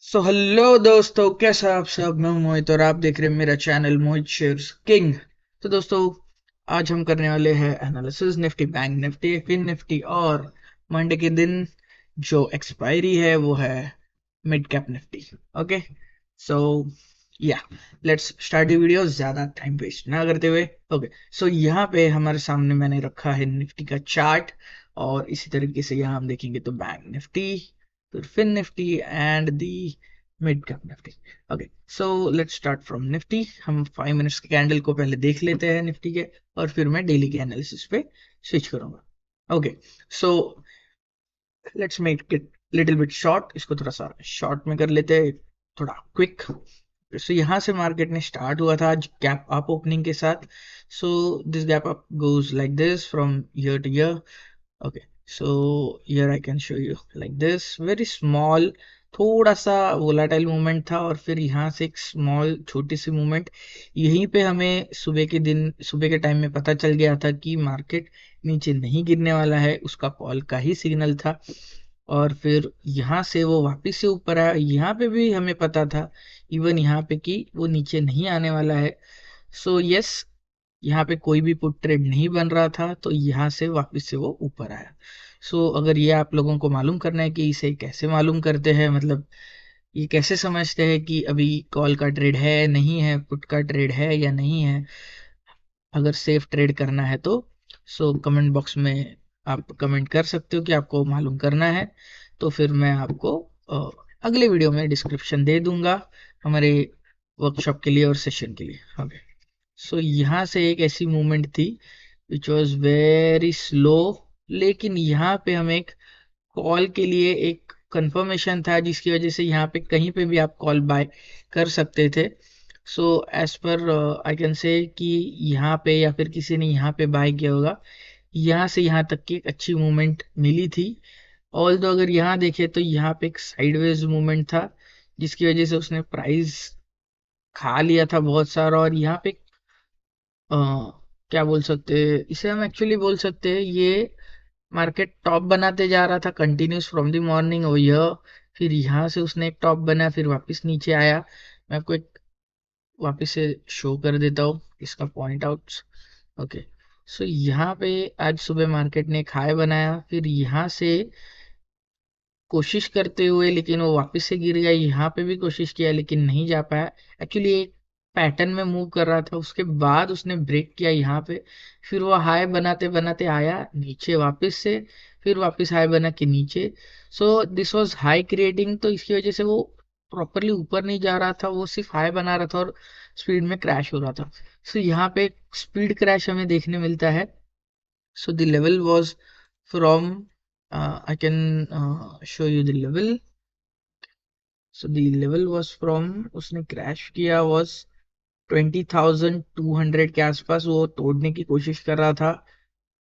Hello दोस्तों, कैसा आप सब। मैं हूं मोहित और आप देख रहे हैं मेरा चैनल मोहित शेयर्स किंग। तो दोस्तों, आज हम करने वाले हैं analysis Nifty, bank Nifty, fin Nifty और मंडे के दिन जो एक्सपायरी है वो है mid cap Nifty. Okay, so yeah let's start the video ज्यादा टाइम वेस्ट ना करते हुए। ओके, सो यहाँ पे हमारे सामने मैंने रखा है निफ्टी का चार्ट, और इसी तरीके से यहाँ हम देखेंगे तो बैंक निफ्टी, फिर fin Nifty and the mid cap Nifty. Okay, so let's start from Nifty. हम 5 मिनट्स के कैंडल को पहले देख लेते हैं निफ्टी के, और फिर मैं डेली के एनालिसिस पे स्विच करूंगा। Okay, so let's make it little bit short. इसको थोड़ा सा शॉर्ट में कर लेते हैं, थोड़ा क्विक। सो यहाँ से मार्केट ने स्टार्ट हुआ था आज गैप अप ओपनिंग के साथ। So this gap up goes like this from year two year. Okay, so here I can show you like this, very small, थोड़ा सा वोलाटाइल मूवमेंट था, और फिर यहाँ से एक स्मॉल छोटी सी मूवमेंट। यहीं पे हमें सुबह के टाइम में पता चल गया था कि मार्केट नीचे नहीं गिरने वाला है, उसका कॉल का ही सिग्नल था। और फिर यहाँ से वो वापस से ऊपर आया। यहाँ पे भी हमें पता था इवन यहाँ पे कि वो नीचे नहीं आने वाला है। सो यस, यहाँ पे कोई भी पुट ट्रेड नहीं बन रहा था, तो यहाँ से वापस से वो ऊपर आया। सो अगर ये आप लोगों को मालूम करना है कि इसे कैसे मालूम करते हैं, मतलब ये कैसे समझते हैं कि अभी कॉल का ट्रेड है नहीं है, पुट का ट्रेड है या नहीं है, अगर सेफ ट्रेड करना है तो सो कमेंट बॉक्स में आप कमेंट कर सकते हो कि आपको मालूम करना है। तो फिर मैं आपको अगले वीडियो में डिस्क्रिप्शन दे दूंगा हमारे वर्कशॉप के लिए और सेशन के लिए। ओके, सो यहाँ से एक ऐसी मूवमेंट थी विच वॉज वेरी स्लो, लेकिन यहाँ पे हमें एक कॉल के लिए एक कंफर्मेशन था, जिसकी वजह से यहाँ पे कहीं पे भी आप कॉल बाय कर सकते थे। सो एज पर आई कैन से कि यहाँ पे या फिर किसी ने यहाँ पे बाय किया होगा, यहाँ से यहाँ तक की एक अच्छी मूवमेंट मिली थी। ऑल दो अगर यहाँ देखे तो यहाँ पे एक साइडवेज मूवमेंट था, जिसकी वजह से उसने प्राइस खा लिया था बहुत सारा। और यहाँ पे अ, क्या बोल सकते हैं इसे, हम एक्चुअली बोल सकते हैं ये मार्केट टॉप बनाते जा रहा था कंटिन्यूस फ्रॉम द मॉर्निंग और यह, फिर यहाँ से उसने एक टॉप बना, फिर वापस नीचे आया। मैं आपको एक वापस से शो कर देता हूँ इसका पॉइंट आउट। ओके, सो यहाँ पे आज सुबह मार्केट ने एक हाई बनाया, फिर यहाँ से कोशिश करते हुए, लेकिन वो वापस से गिर गया। यहाँ पे भी कोशिश किया लेकिन नहीं जा पाया। एक्चुअली एक पैटर्न में मूव कर रहा था, उसके बाद उसने ब्रेक किया यहाँ पे, फिर वो हाई बनाते बनाते आया नीचे वापस से, फिर वापस हाई बना के नीचे। So this was high creating, तो इसकी वजह से वो प्रॉपरली ऊपर नहीं जा रहा था, वो सिर्फ हाई बना रहा था और स्पीड में क्रैश हो रहा था। सो यहाँ पे स्पीड क्रैश हमें देखने मिलता है। So the level was from I can show you the level. So the level was from, उसने क्रैश किया was 20,200 के आसपास, वो तोड़ने की कोशिश कर रहा था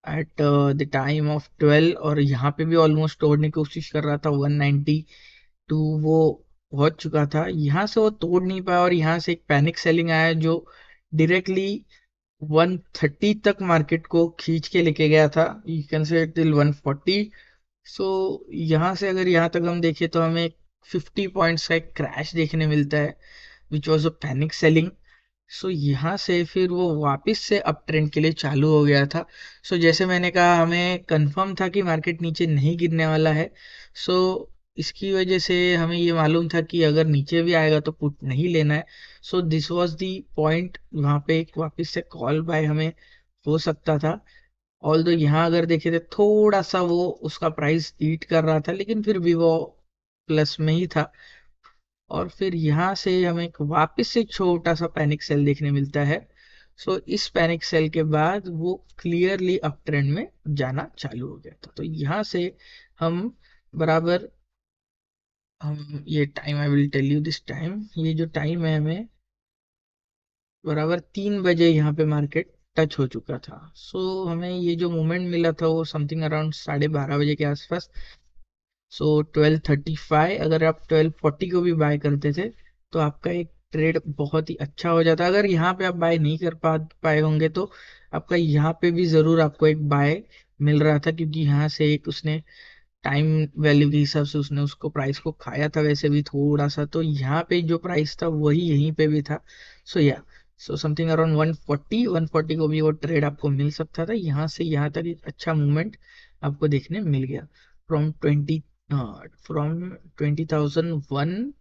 एट द टाइम ऑफ 12, और यहाँ पे भी ऑलमोस्ट तोड़ने की कोशिश कर रहा था 192 वो पहुंच चुका था। यहाँ से वो तोड़ नहीं पाया, और यहाँ से एक पैनिक सेलिंग आया जो डायरेक्टली 130 तक मार्केट को खींच के लेके गया था, यू कैन से टिल 140। सो यहाँ से अगर यहाँ तक हम देखें तो हमें 50 पॉइंट्स का एक क्रैश देखने मिलता है which was a panic selling. So यहाँ से फिर वो वापस से अप ट्रेंड के लिए चालू हो गया था। सो जैसे मैंने कहा, हमें कंफर्म था कि मार्केट नीचे नहीं गिरने वाला है। सो इसकी वजह से हमें ये मालूम था कि अगर नीचे भी आएगा तो पुट नहीं लेना है। So this was the point, वहाँ पे एक वापस से कॉल बाय हमें हो सकता था। ऑल्दो यहाँ अगर देखे तो थोड़ा सा वो उसका प्राइस ईट कर रहा था, लेकिन फिर भी वो प्लस में ही था। और फिर यहाँ से हमें एक वापस से छोटा सा पैनिक सेल देखने मिलता है। सो इस पैनिक सेल के बाद वो क्लियरली अप ट्रेंड में जाना चालू हो गया था। तो यहाँ से हम बराबर, हम ये time I will tell you this time, ये जो टाइम है हमें बराबर 3 बजे यहाँ पे मार्केट टच हो चुका था। सो हमें ये जो मोमेंट मिला था वो समथिंग अराउंड 12:30 बजे के आसपास। सो 12:35, अगर आप 12:40 को भी बाय करते थे तो आपका एक ट्रेड बहुत ही अच्छा हो जाता। अगर यहाँ पे आप बाय नहीं कर पाए होंगे तो आपका यहाँ पे भी जरूर आपको एक बाय मिल रहा था, क्योंकि यहाँ से एक उसने टाइम वैल्यू के हिसाब से उसने उसको प्राइस को खाया था वैसे भी थोड़ा सा, तो यहाँ पे जो प्राइस था वही यहीं पे भी था। सो या सो समथिंग अराउंड 140 को भी वो ट्रेड आपको मिल सकता था। यहाँ से यहाँ तक एक अच्छा मूवमेंट आपको देखने मिल गया फ्रॉम 20,000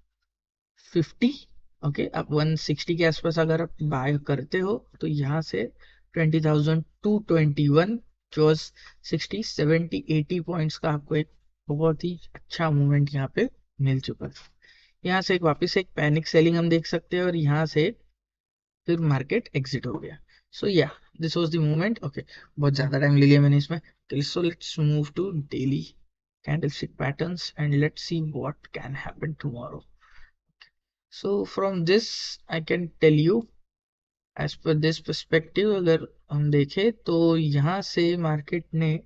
ओके। आप 160 के आसपास अगर आप बाय करते हो तो यहाँ से 20,221 जो 60 70 80 पॉइंट्स का आपको एक बहुत ही अच्छा मूवमेंट यहाँ पे मिल चुका है। यहाँ से एक वापस एक पैनिक सेलिंग हम देख सकते हैं और यहाँ से फिर मार्केट एग्जिट हो गया। So yeah this was the movement. Okay, बहुत ज्यादा टाइम ले लिया मैंने इसमें। So let's move to daily candlestick patterns and let's see what can happen tomorrow. So from this I can tell you as per this perspective, अगर हम देखें तो यहाँ से मार्केट ने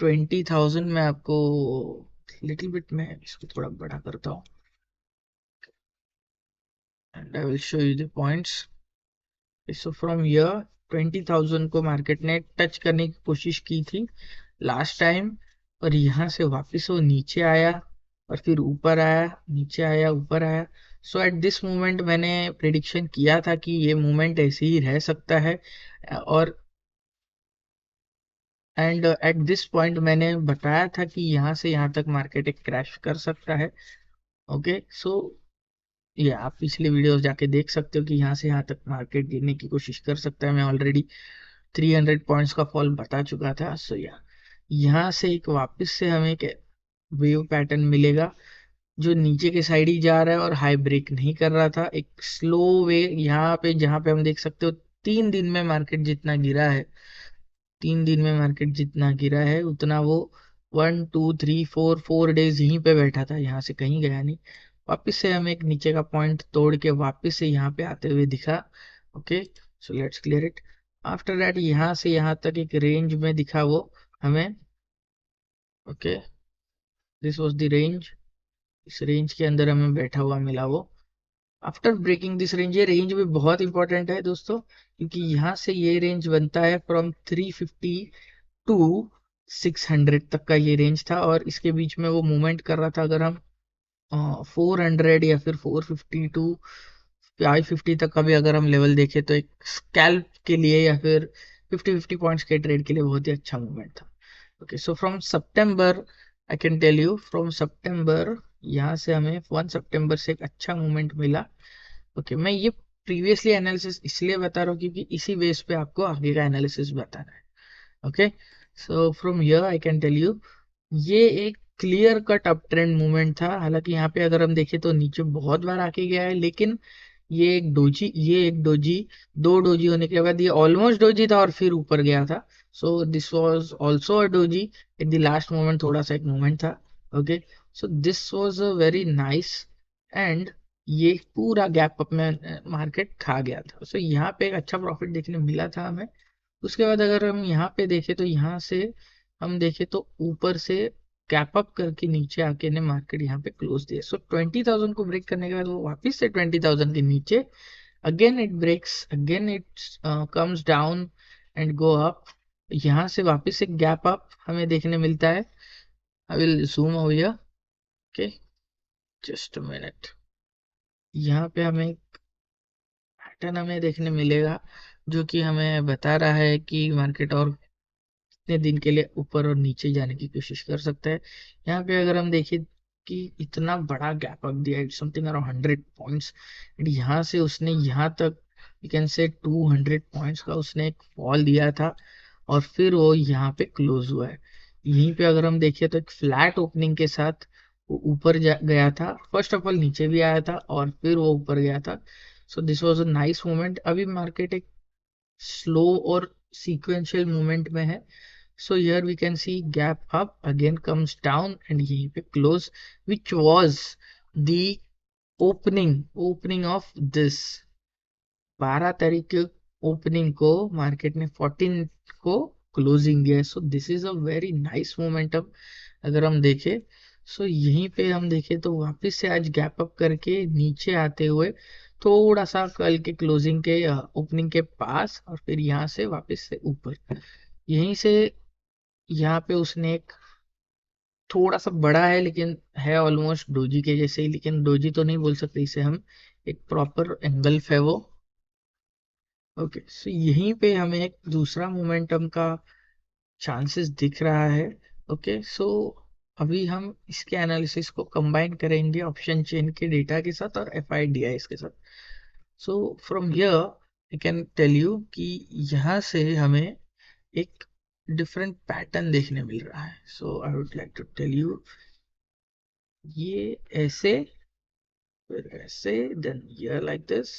20,000 में आपको लिटिल बिट में इसको थोड़ा बड़ा करता हूँ and I will show you the points. So from here 20,000 को मार्केट ने टच करने की कोशिश की थी लास्ट टाइम, और यहाँ से वापस वो नीचे आया और फिर ऊपर आया, नीचे आया, ऊपर आया। सो एट दिस मोमेंट मैंने प्रिडिक्शन किया था कि ये मोमेंट ऐसे ही रह सकता है, और एंड एट दिस पॉइंट मैंने बताया था कि यहाँ से यहाँ तक मार्केट एक क्रैश कर सकता है। ओके, सो ये आप पिछले वीडियोस जाके देख सकते हो कि यहाँ से यहाँ तक मार्केट गिरने की कोशिश कर सकता है। मैं ऑलरेडी 300 पॉइंट्स का फॉल बता चुका था। सो या यहाँ से एक वापस से हमें एक वेव पैटर्न मिलेगा जो नीचे के साइड ही जा रहा है और हाई ब्रेक नहीं कर रहा था। एक स्लो वे यहाँ पे जहाँ पे हम देख सकते हो 3 दिन में मार्केट जितना गिरा है, 3 दिन में मार्केट जितना गिरा है उतना वो 1 2 3 4 4 डेज यहीं पे बैठा था, यहाँ से कहीं गया नहीं। वापस से हमें एक नीचे का पॉइंट तोड़ के वापस से यहाँ पे आते हुए दिखा। Okay, so let's clear it. After that यहाँ से यहाँ तक एक रेंज में दिखा वो हमें। Okay, this was the range. इस रेंज के अंदर हमें बैठा हुआ मिला वो। आफ्टर ब्रेकिंग दिस रेंज, ये रेंज भी बहुत इंपॉर्टेंट है दोस्तों, क्योंकि यहाँ से ये रेंज बनता है फ्रॉम 350 टू 600 तक का ये रेंज था, और इसके बीच में वो मूवमेंट कर रहा था। अगर हम 400 या फिर 450 टू 550 तक का भी अगर हम लेवल देखें तो एक स्कैल्प के लिए या फिर 50-50 पॉइंट्स के ट्रेड के लिए बहुत ही अच्छा मूवमेंट था। Okay, so from September I can tell you, from September यहाँ से हमें 1 सितंबर से एक अच्छा मूवमेंट मिला। ओके, मैं ये प्रीवियसली एनालिसिस इसलिए बता रहा हूँ क्योंकि इसी बेस पे आपको आगे का एनालिसिस बताना है। Okay, so from here I can tell you ये एक clear cut up trend movement था। हालांकि यहाँ पे अगर हम देखें तो नीचे बहुत बार आके गया है, लेकिन ये एक डोजी, दो डोजी होने के बाद ये ऑलमोस्ट डोजी था और फिर ऊपर गया था। So this was also a doji at the last moment, थोड़ा सा एक मोमेंट था। Okay, so this was a very nice and ये पूरा गैप अप में मार्केट खा गया था। सो यहाँ पे एक अच्छा प्रॉफिट देखने मिला था हमें। उसके बाद अगर हम यहाँ पे देखें तो यहाँ से हम देखें तो ऊपर से कैप अप करके नीचे आके ने मार्केट यहाँ पे क्लोज दिया। सो 20,000 को ब्रेक करने के बाद वो वापस से 20,000 के नीचे again it breaks, again it comes down and go up. यहाँ से वापस एक गैप अप हमें देखने मिलता है। I will zoom over here. Okay, just a minute. यहाँ पे हमें पैटर्न हमें देखने मिलेगा जो कि हमें बता रहा है कि मार्केट और कितने दिन के लिए ऊपर और नीचे जाने की कोशिश कर सकता है। यहाँ पे अगर हम देखें कि इतना बड़ा गैप अप दिया है, समथिंग अराउंड 100 पॉइंट्स, एंड यहाँ से उसने यहाँ तक यू कैन से 200 पॉइंट्स का उसने एक फॉल दिया था और फिर वो यहाँ पे क्लोज हुआ है। यहीं पे अगर हम देखें तो एक फ्लैट ओपनिंग के साथ वो ऊपर गया था। फर्स्ट ऑफ ऑल नीचे भी आया था और फिर वो ऊपर गया था। So this was a nice moment. अभी मार्केट एक स्लो और सीक्वेंशियल मूवमेंट में है। So here we can see gap up again comes down and यहीं पे close, which was the opening of this 12 तारीख के ओपनिंग को मार्केट ने 14 को क्लोजिंग दिया है। सो this is a very nice momentum. अगर हम देखें सो यहीं पे हम देखें तो वापस से आज गैप अप करके नीचे आते हुए थोड़ा सा कल के क्लोजिंग के ओपनिंग के पास और फिर यहाँ से वापस से ऊपर, यहीं से यहाँ पे उसने एक थोड़ा सा बड़ा है, लेकिन है ऑलमोस्ट डोजी के जैसे ही, लेकिन डोजी तो नहीं बोल सकते इसे हम, एक प्रॉपर एंगल्फ है वो। ओके, सो यहीं पे हमें एक दूसरा मोमेंटम का चांसेस दिख रहा है। ओके, सो अभी हम इसके एनालिसिस को कंबाइन करेंगे ऑप्शन चेन के डेटा के साथ और एफ आई डी आई के साथ। So from here I can tell you कि यहाँ से हमें एक डिफरेंट पैटर्न देखने मिल रहा है। So I would like to tell you, ये ऐसे, फिर ऐसे, देन ये लाइक दिस,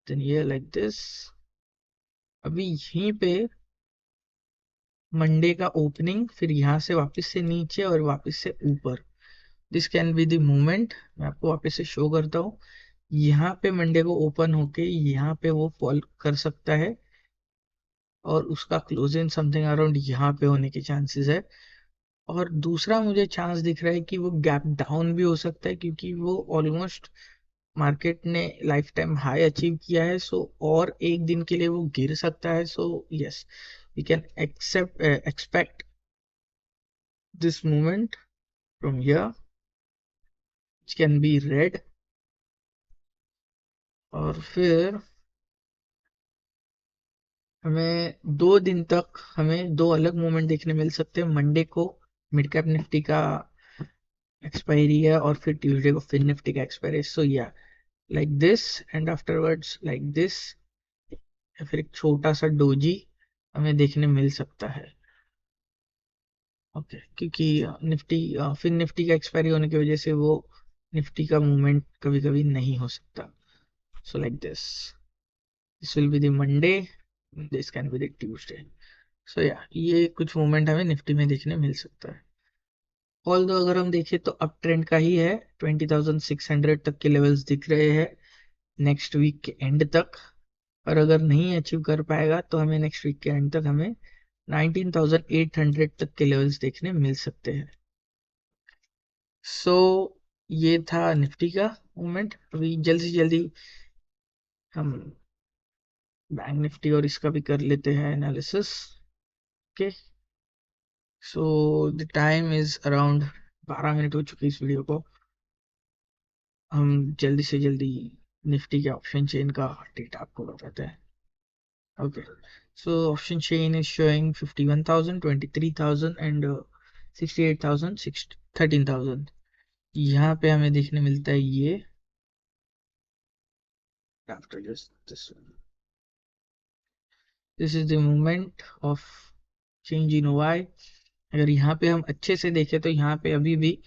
देन ये लाइक दिस। अभी यहीं पे मंडे का ओपनिंग, फिर यहाँ से वापस से नीचे और वापस से ऊपर। This can be the movement. मैं आपको वापस से शो करता हूँ। यहाँ पे मंडे को ओपन होके यहाँ पे वो फॉल कर सकता है, और उसका क्लोज इन समथिंग अराउंड यहाँ पे होने के चांसेस है। और दूसरा मुझे चांस दिख रहा है कि वो गैप डाउन भी हो सकता है, क्योंकि वो ऑलमोस्ट मार्केट ने लाइफ टाइम हाई अचीव किया है। सो और एक दिन के लिए वो गिर सकता है। So yes, we can expect this movement from here, which can be red. और फिर हमें 2 दिन तक हमें दो अलग मूवमेंट देखने मिल सकते हैं। मंडे को मिड कैप निफ्टी का एक्सपायरी है, और फिर ट्यूसडे को फिन निफ्टी का एक्सपायरी है। सो या like this and afterwards like this, या फिर एक छोटा सा डोजी हमें देखने मिल सकता है। ओके, क्योंकि निफ्टी फिर निफ्टी का एक्सपायरी होने की वजह से वो निफ्टी का मूवमेंट कभी कभी नहीं हो सकता। So like this will be the Monday, this can be the Tuesday. So yeah ये कुछ मूवमेंट हमें निफ्टी में देखने मिल सकता है। ऑल दो अगर हम देखें तो अप ट्रेंड का ही है। 20,600 तक के लेवल्स दिख रहे हैं नेक्स्ट वीक के एंड तक। और अगर नहीं अचीव कर पाएगा तो हमें नेक्स्ट वीक के एंड तक हमें 19,800 तक के लेवल्स देखने मिल सकते हैं। सो ये था निफ्टी का मूवमेंट। अभी जल्दी से जल्दी हम बैंक निफ्टी और इसका भी कर लेते हैं analysis. Okay, so the time is around 12 minute हो चुकी है इस वीडियो को। हम जल्दी से जल्दी निफ्टी के ऑप्शन चेन का डेटा आपको बताते हैं। Okay, so option chain is showing 51,000, 23,000 and 68,000, 13,000। यहाँ पे हमें देखने मिलता है ये after just this, this is the movement of change in Y. अगर यहाँ पे हम अच्छे से देखें तो यहाँ पे अभी भी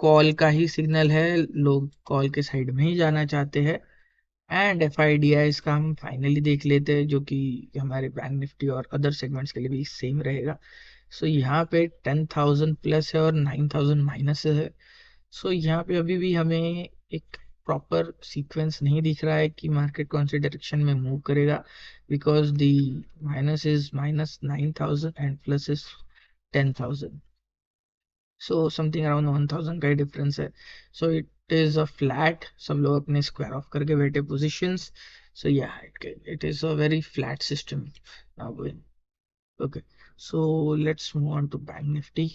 कॉल का ही सिग्नल है, लोग कॉल के साइड में ही जाना चाहते हैं। And F I D I इसका हम फाइनली देख लेते हैं, जो कि हमारे बैंक निफ्टी और अदर सेगमेंट्स के लिए भी सेम रहेगा। सो यहाँ पे 10,000 प्लस है और 9,000 माइनस है। सो यहाँ पे अभी भी हमें एक प्रॉपर सीक्वेंस नहीं दिख रहा है कि मार्केट कौन सी डायरेक्शन में मूव करेगा, because the minus is -9,000 and plus is 10,000। So something around 1,000 का ही डिफरेंस है। So it is a flat, सब लोग अपने स्क्वायर ऑफ करके बैठे positions. So yeah it is a very flat system now going. Okay, so let's move on to Bank Nifty.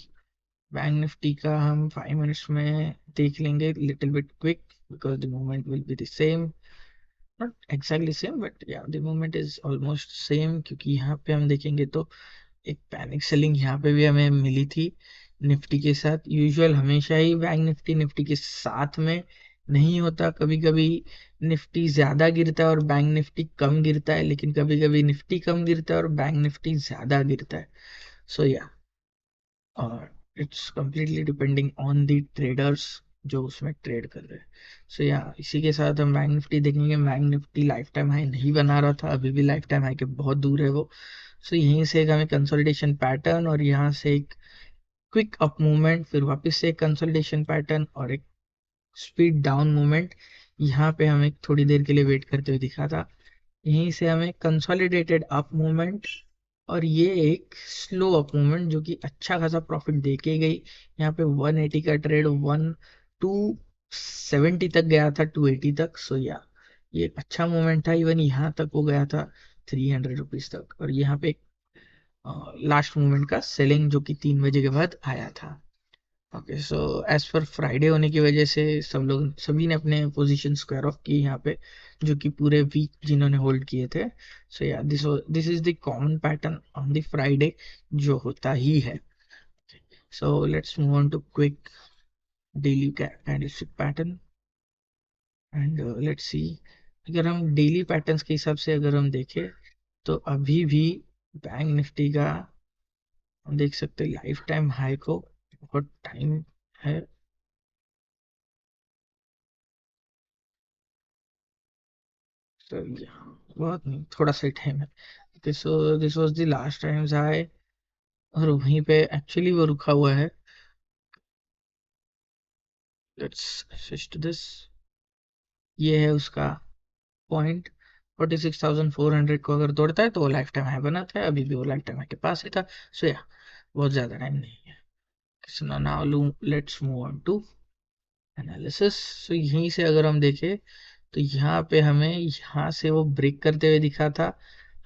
Bank Nifty का हम 5 minutes में देख लेंगे, little bit quick, because the movement will be the same, not exactly same but yeah the movement is almost same. क्योंकि यहाँ पे हम देखेंगे तो एक पैनिक सेलिंग यहाँ पे भी हमें मिली थी निफ्टी के साथ। यूजुअल हमेशा ही बैंक निफ्टी निफ्टी के साथ में नहीं होता, कभी कभी निफ्टी ज्यादा गिरता है और बैंक निफ्टी कम गिरता है, लेकिन कभी कभी निफ्टी कम गिरता है और बैंक निफ्टी ज्यादा गिरता है। सो या it's completely depending on the traders जो उसमें ट्रेड कर रहे हैं। सो या इसी के साथ हम बैंक निफ्टी देखेंगे। Bank Nifty life time high नहीं बना रहा था, अभी भी लाइफ टाइम हाई के बहुत दूर है वो। सो यहीं से एक हमें कंसोलिडेशन पैटर्न, और यहाँ से एक क्विक अप मूवमेंट, फिर वापस से एक कंसोलिडेशन पैटर्न और एक स्पीड डाउन मूवमेंट यहाँ पे हमें थोड़ी देर के लिए वेट करते हुए दिखा था। यहीं से हमें कंसोलिडेटेड अप मूवमेंट और ये एक स्लो अप मूवमेंट जो कि अच्छा खासा प्रॉफिट देके गई। यहाँ पे 180 का ट्रेड 270 तक गया था, 280 तक। सो या ये एक अच्छा मूवमेंट था। इवन यहाँ तक वो गया था 300 रुपीज तक। और यहाँ पे लास्ट मूवमेंट का सेलिंग जो कि 3 बजे के बाद आया था। Okay, so as per Friday होने की वजह से सभी ने अपने पोजीशन स्क्वायर ऑफ किए यहाँ पे, जो कि पूरे वीक जिन्होंने होल्ड किए थे। So yeah this is the common pattern on the Friday जो होता ही है। So let's move on to quick daily candlestick pattern and let's see. अगर हम डेली पैटर्न्स के हिसाब से अगर हम देखें तो अभी भी बैंक निफ्टी का हम देख सकते हैं लाइफ टाइम हाई को बहुत टाइम है। तो बहुत नहीं, थोड़ा सा टाइम है। This was the last times high और वहीं पे एक्चुअली वो रुका हुआ है। Let's switch to this. ये है उसका पॉइंट। 46,400 को अगर तोड़ता है तो वो लाइफ टाइम हाई बनाता है। अभी भी वो लाइफ टाइम हाई के पास ही था। सो या बहुत ज्यादा टाइम नहीं है। So now let's move on to analysis. So यहीं से अगर हम देखें तो यहाँ पे हमें यहाँ से वो ब्रेक करते हुए दिखा था,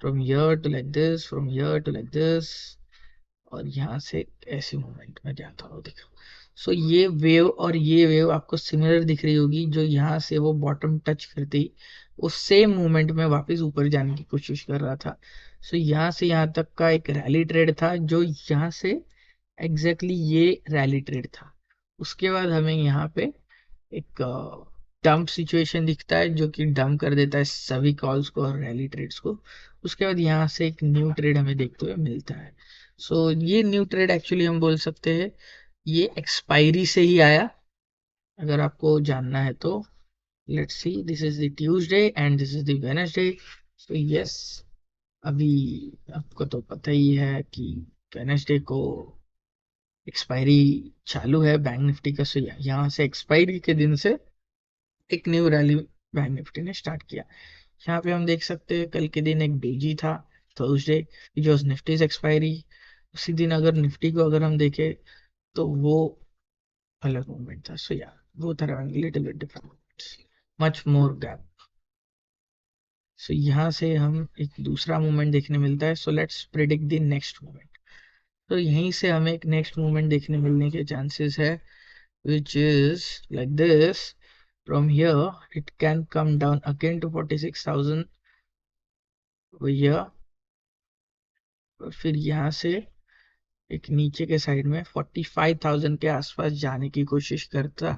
from here to like this, from here to like this, और यहाँ से ऐसे मोमेंट में जाता हुआ दिखा। सो ये वेव और ये वेव आपको सिमिलर दिख रही होगी, जो यहाँ से वो बॉटम टच करते ही उस सेम मोमेंट में वापस ऊपर जाने की कोशिश कर रहा था। सो यहाँ से यहाँ तक का एक रैली ट्रेड था, जो यहाँ से एग्जैक्टली ये रैली ट्रेड था। उसके बाद हमें यहाँ पे एक डंप सिचुएशन दिखता है, जो कि डंप कर देता है सभी कॉल्स को और रैली ट्रेड्स को। उसके बाद यहाँ से एक न्यू ट्रेड हमें देखते हुए मिलता है। सो ये न्यू ट्रेड एक्चुअली हम बोल सकते हैं ये एक्सपायरी से ही आया, अगर आपको जानना है तो। Let's see, this is the Tuesday and this is the Wednesday. So yes, अभी आपको तो पता ही है कि वेडनेसडे को एक्सपायरी चालू है बैंक निफ्टी का। सो यहाँ से एक्सपायरी के दिन से एक न्यू रैली बैंक निफ्टी ने स्टार्ट किया। यहाँ पे हम देख सकते हैं कल के दिन एक डोजी था, थर्सडे, जो निफ्टी एक्सपायरी। उसी दिन अगर निफ्टी को अगर हम देखें तो वो अलग मूवमेंट था। सो या both are having little bit different, much more gap. सो यहाँ से हम एक दूसरा मूवमेंट देखने मिलता है। So let's predict the next movement. तो यहीं से हमें एक नेक्स्ट मूवमेंट देखने मिलने के चांसेस है, which is like this. From here it can come down again to 46,000 over here, और फिर यहाँ से एक नीचे के साइड में 45,000 के आसपास जाने की कोशिश करता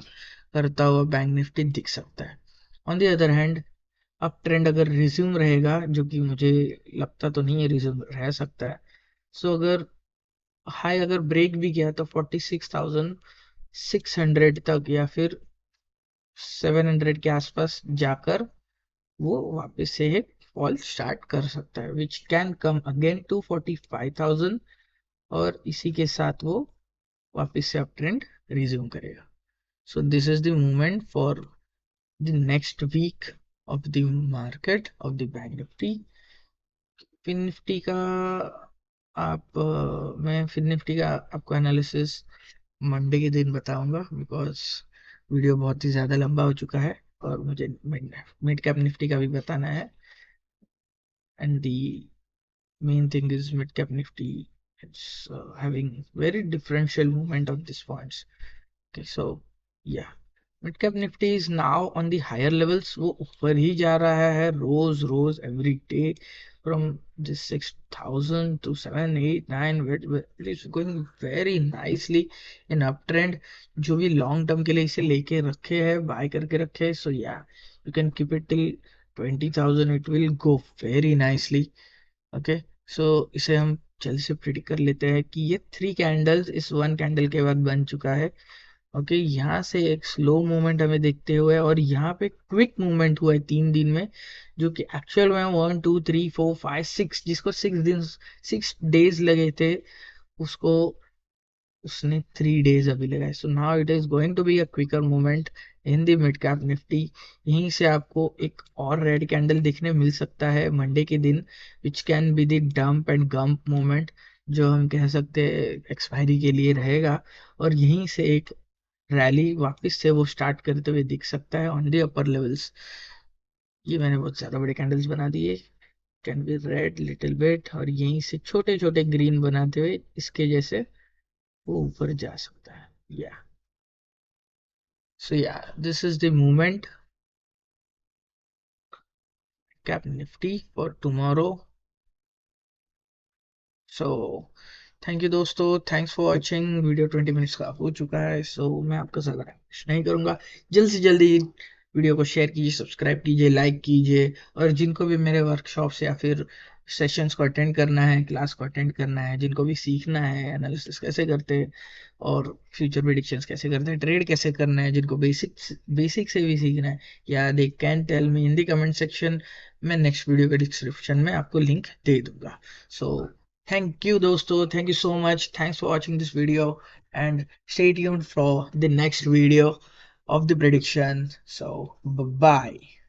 करता हुआ बैंक निफ्टी दिख सकता है। On the other hand up trend अगर रिज्यूम रहेगा, जो कि मुझे लगता तो नहीं है रिज्यूम रह सकता है। सो अगर हाई अगर ब्रेक भी गया तो 46,600 तक या फिर 700 के आसपास जाकर वो वापस से एक फॉल स्टार्ट कर सकता है, which can come again to 45,000, और इसी के साथ वो वापस से अप ट्रेंड रिज्यूम करेगा। So this is the movement for the next week of the market of the bank Nifty. Fin Nifty का मैं फिन निफ्टी का आपको एनालिसिस मंडे के दिन बताऊंगा, बिकॉज वीडियो बहुत ही ज़्यादा लंबा हो चुका है और मुझे मिड कैप निफ्टी का भी बताना है। And the main thing is mid cap nifty, it's having very differential movement of these points. Okay, so yeah, mid cap nifty is now on the higher levels. वो ऊपर ही जा रहा है रोज रोज every day from this 6,000 to 7 8 9, it is going very nicely in uptrend। जो भी long term के लिए इसे लेके रखे हैं, बाय करके रखे हैं, so yeah, you can keep it till 20,000, it will go very nicely। Okay, so इसे हम जल्दी से प्रिडिक्ट कर लेते हैं कि ये 3 कैंडल्स इस 1 कैंडल के बाद बन चुका है। ओके, यहाँ से एक स्लो मूवमेंट हमें देखते हुए और यहाँ पे क्विक मूवमेंट हुआ है 3 दिन में, जो कि एक्चुअल में 1 2 3 4 5 6, जिसको 6 दिन 6 डेज लगे थे उसको उसने 3 डेज अभी लगाए। So now it is going to be a quicker movement in the mid cap Nifty. यहीं से आपको एक और रेड कैंडल देखने मिल सकता है मंडे के दिन, which can be the dump and Gump movement, जो हम कह सकते हैं एक्सपायरी के लिए रहेगा। और यहीं से एक रैली वापस से वो स्टार्ट करते हुए दिख सकता है ऑन द अपर लेवल्स। ये मैंने बहुत ज्यादा बड़े कैंडल्स बना दिए, can be red little bit, और यहीं से छोटे छोटे ग्रीन बनाते हुए इसके जैसे वो ऊपर जा सकता है। Yeah, so yeah, this is the movement cap nifty for tomorrow. So thank you दोस्तों, thanks for watching. Video 20 minutes का हो चुका है, सो मैं आपका ज़्यादा कुछ नहीं करूँगा। जल्द से जल्दी वीडियो को शेयर कीजिए, सब्सक्राइब कीजिए, लाइक कीजिए। और जिनको भी मेरे वर्कशॉप्स या फिर सेशंस को अटेंड करना है, क्लास को अटेंड करना है, जिनको भी सीखना है एनालिसिस कैसे करते हैं और फ्यूचर प्रेडिक्शंस कैसे करते हैं, ट्रेड कैसे करना है, जिनको बेसिक बेसिक से भी सीखना है, yeah they can tell me in the comment section. मैं नेक्स्ट वीडियो के डिस्क्रिप्शन में आपको लिंक दे दूंगा। सो thank you, dosto. Thank you so much. Thanks for watching this video and stay tuned for the next video of the prediction. So, bye bye.